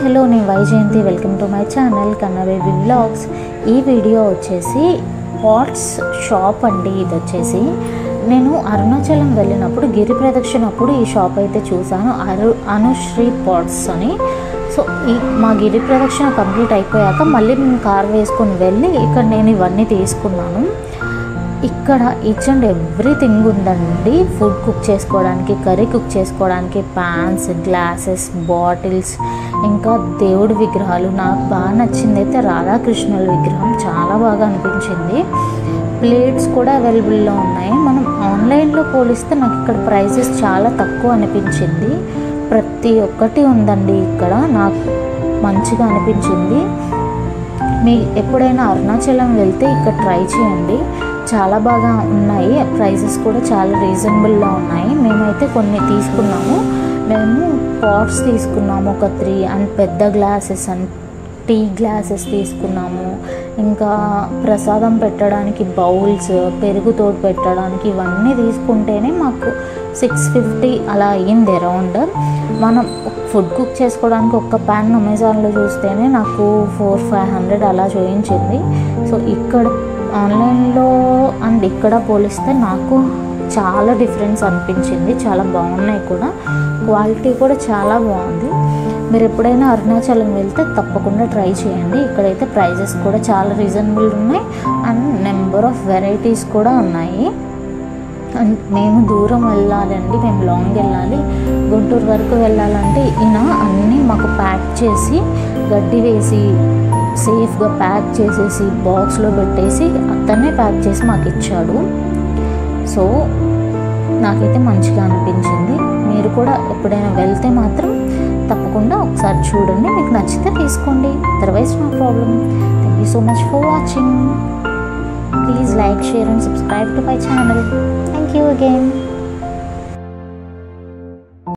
Hello నేను Vyjayanthi welcome to my channel కన్నా baby vlogs. ఈ వీడియో వచ్చేసి పాట్స్ షాప్ అండి. ఇది వచ్చేసి నేను అరుణాచలం వెళ్ళినప్పుడు గిరి ప్రదక్షిణ అప్పుడు ఈ షాప్ అయితే చూసాను, అనుశ్రీ పాట్స్ అని. సో మా గిరి ప్రదక్షిణ కంప్లీట్ అయిపోయాక మళ్ళీ మేము కార్ వేసుకొని వెళ్ళి ఇక్కడ నేను ఇవన్నీ తీసుకున్నాను. ఇక్కడ ఈచ్ అండ్ ఎవ్రీథింగ్ ఉందండి. ఫుడ్ కుక్ చేసుకోవడానికి, కర్రీ కుక్ చేసుకోవడానికి, ప్యాన్స్, గ్లాసెస్, బాటిల్స్, ఇంకా దేవుడి విగ్రహాలు. నాకు బాగా నచ్చింది అయితే రాధాకృష్ణుల విగ్రహం, చాలా బాగా అనిపించింది. ప్లేట్స్ కూడా అవైలబుల్లో ఉన్నాయి. మనం ఆన్లైన్లో పోలిస్తే నాకు ఇక్కడ ప్రైజెస్ చాలా తక్కువ అనిపించింది. ప్రతి ఒక్కటి ఉందండి ఇక్కడ, నాకు మంచిగా అనిపించింది. మీ ఎప్పుడైనా అరుణాచలం వెళ్తే ఇక్కడ ట్రై చేయండి, చాలా బాగా ఉన్నాయి. ప్రైజెస్ కూడా చాలా రీజనబుల్గా ఉన్నాయి. మేమైతే కొన్ని తీసుకున్నాము. మేము పాట్స్ తీసుకున్నాము ఒక 3 అండ్ పెద్ద గ్లాసెస్ అండ్ టీ గ్లాసెస్ తీసుకున్నాము. ఇంకా ప్రసాదం పెట్టడానికి బౌల్స్, పెరుగుతో పెట్టడానికి ఇవన్నీ తీసుకుంటేనే మాకు 650 అలా అయ్యింది అరౌండ్. మనం ఫుడ్ కుక్ చేసుకోవడానికి ఒక్క ప్యాన్ అమెజాన్లో చూస్తేనే నాకు 400-500 అలా చూపించింది. సో ఇక్కడ ఆన్లైన్లో అండ్ ఇక్కడ పోలిస్తే నాకు చాలా డిఫరెన్స్ అనిపించింది. చాలా బాగున్నాయి కూడా, క్వాలిటీ కూడా చాలా బాగుంది. మీరు ఎప్పుడైనా అరుణాచలం వెళ్తే తప్పకుండా ట్రై చేయండి. ఇక్కడైతే ప్రైజెస్ కూడా చాలా రీజనబుల్ ఉన్నాయి అండ్ నెంబర్ ఆఫ్ వెరైటీస్ కూడా ఉన్నాయి. అండ్ మేము దూరం వెళ్ళాలండి, మేము లాంగ్ వెళ్ళాలి, గుంటూరు వరకు వెళ్ళాలంటే ఈయన అన్నీ మాకు ప్యాక్ చేసి గడ్డి వేసి సేఫ్గా ప్యాక్ చేసేసి బాక్స్లో పెట్టేసి అతనే ప్యాక్ చేసి మాకు ఇచ్చాడు. సో నాకైతే మంచిగా అనిపించింది. మీరు కూడా ఎప్పుడైనా వెళ్తే మాత్రం తప్పకుండా ఒకసారి చూడండి, మీకు నచ్చితే తీసుకోండి, otherwise no problem. Thank you so much for watching. Please like, share and subscribe to my channel. Thank you again.